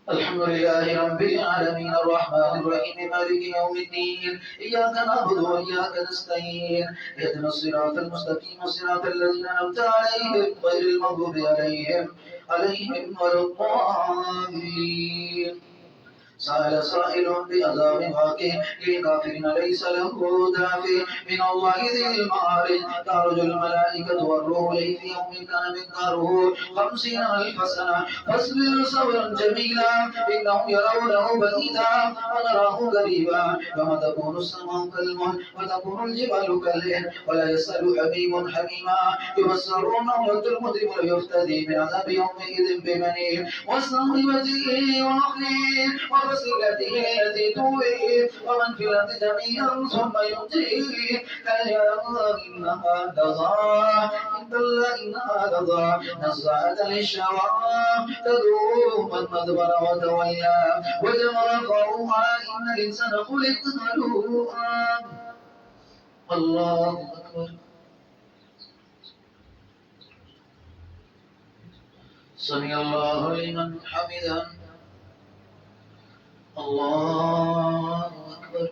الحمد لله رب العالمين الرحمن الرحيم مالك يوم الدين إياك نعبد وإياك نستعين اهدنا الصراط المستقيم صراط الذين أنعمت عليهم غير المغضوب عليهم ولا الضالين سأل سائل بعذاب واقع للكافرين ليس له دافع من الله ذي المعارج تعرج الملائكة والروح إليه في يوم كان مقداره 50,000 سنة فاصبر صبرا جميلا إنهم يرونه بعيدا ونراه قريبا يوم تكون السماء كالمهل وتكون الجبال كالعهن ولا يسأل حبيب حميما يبصرونه المجرم ليفتدي من عذاب يومئذ ببنيه وصاحبته وأخيه وفصيلته التي تؤويه ومن في الأرض جميعا ثم ينجيه كلا إنها لظى إنها لظى نزاعة للشوى تدعو من أدبر وتولى وجمع فأوعى إن الإنسان خلق هلوعا الله أكبر سمع الله لمن حمده الله أكبر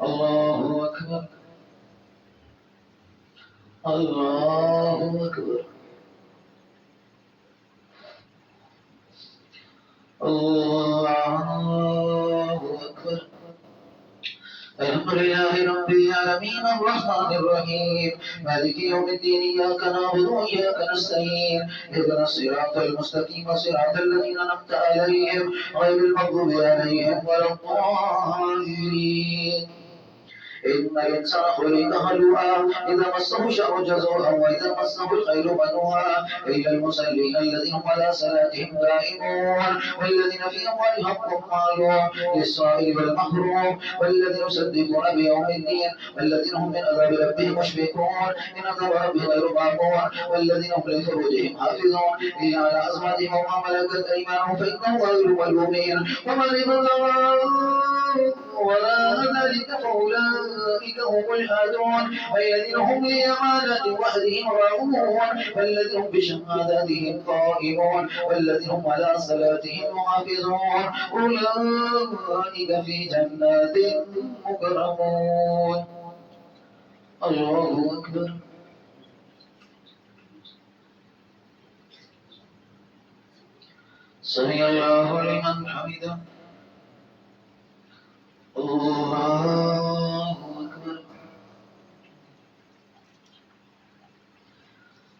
الله أكبر الله أكبر الله أكبر الحمد لله رب العالمين الرحمن الرحيم مالك يوم الدين إياك نعبد وإياك نستعين اهدنا الصراط المستقيم صراط الذين أنعمت عليهم غير المغضوب عليهم ولا الضالين إن الإنسان خلق هلوعا إذا مسه الشر جزوعا وإذا مسه الخير منوعا إلا المصلين الذين هم على صلاتهم دائمون والذين في أموالهم حق معلوم للسائل والمحروم والذين يصدقون بيوم الدين والذين هم من عذاب ربهم مشفقون إن عذاب ربهم غير مأمون والذين هم لفروجهم حافظون إلا على أزواجهم وما ملكت أيمانهم فإنهم غير ملومين ومن ابتغى وراء ذلك فأولئك هم العادون والذين هم لأمانة وعدهم راعون والذين هم بشهاداتهم قائمون والذين هم على صلاتهم محافظون أولئك في جنات مكرمون الله أكبر سمع الله لمن حمده الله أكبر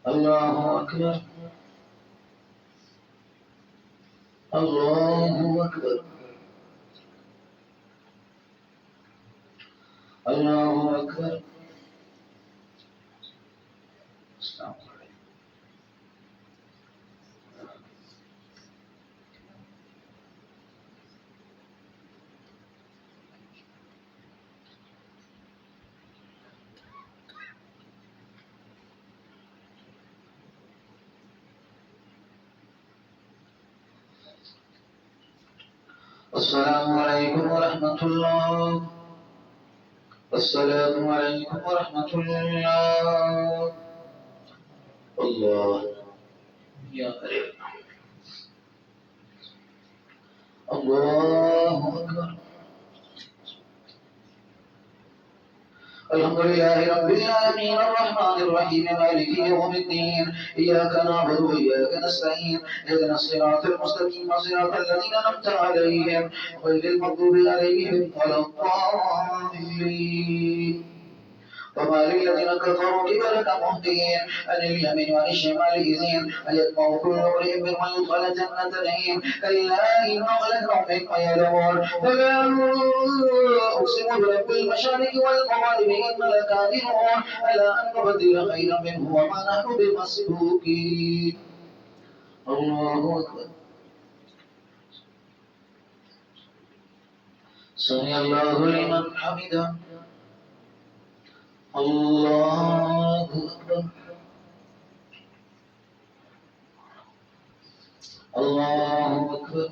الله أكبر الله أكبر الله أكبر السلام عليكم السلام عليكم ورحمة الله السلام عليكم ورحمة الله الله يا كريم الله أكبر الحمد لله رب العالمين الرحمن الرحيم مالك يوم الدين إياك نعبد وإياك نستعين اهدنا الصراط المستقيم صراط الذين أنعمت عليهم غير المغضوب عليهم ولا الضالين وما للذين كفروا قبلك مهديين عن اليمين وعن الشمال إذين أيطمع كل امرئ منهم يدخل جنة نعيم كلا إنهم لهم مما يعلمون فلا أقسم برب المشارق والمغارب إنا لقادرون على أن نبدل خيرا منه وما نحن بمسبوقين الله أكبر سمع الله لمن حمده الله أكبر الله أكبر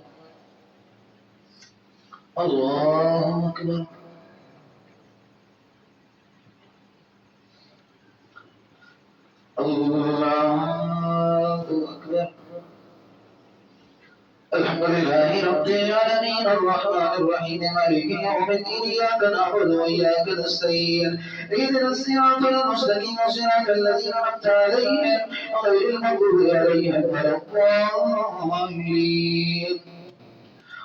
الله أكبر الله الحمد لله رب العالمين الرحمن الرحيم مالك يوم الدين إياك نعبد وإياك نستعين اهدنا الصراط المستقيم صراط الذين أنعمت عليهم غير المغضوب عليهم ولا الضالين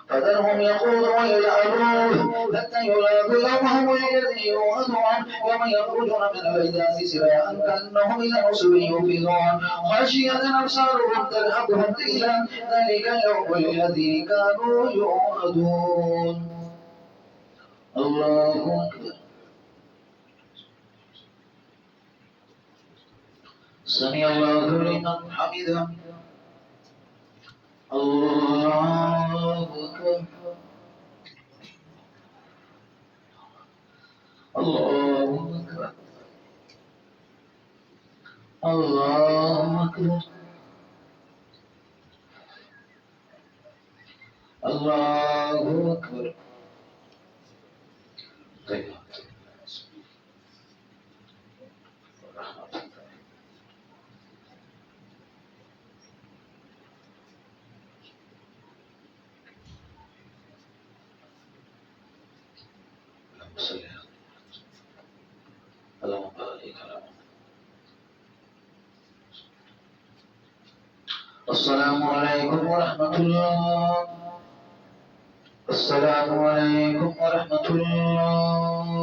فذرهم يخوضوا ويلعبوا حتى يلاقوا يومهم الذي يوعدون يوم يخرجون من الأجداث سراعا كأنهم إلى نصب يوفضون خاشية أبصارهم ترهقهم ذلة ذلك اليوم الذي كانوا يوعدون. الله أكبر. سمع الله لمن حمده. الله أكبر. الله أكبر. الله أكبر. الله أكبر. طيب. اللهم بارك على السلام عليكم ورحمة الله. السلام عليكم ورحمة الله.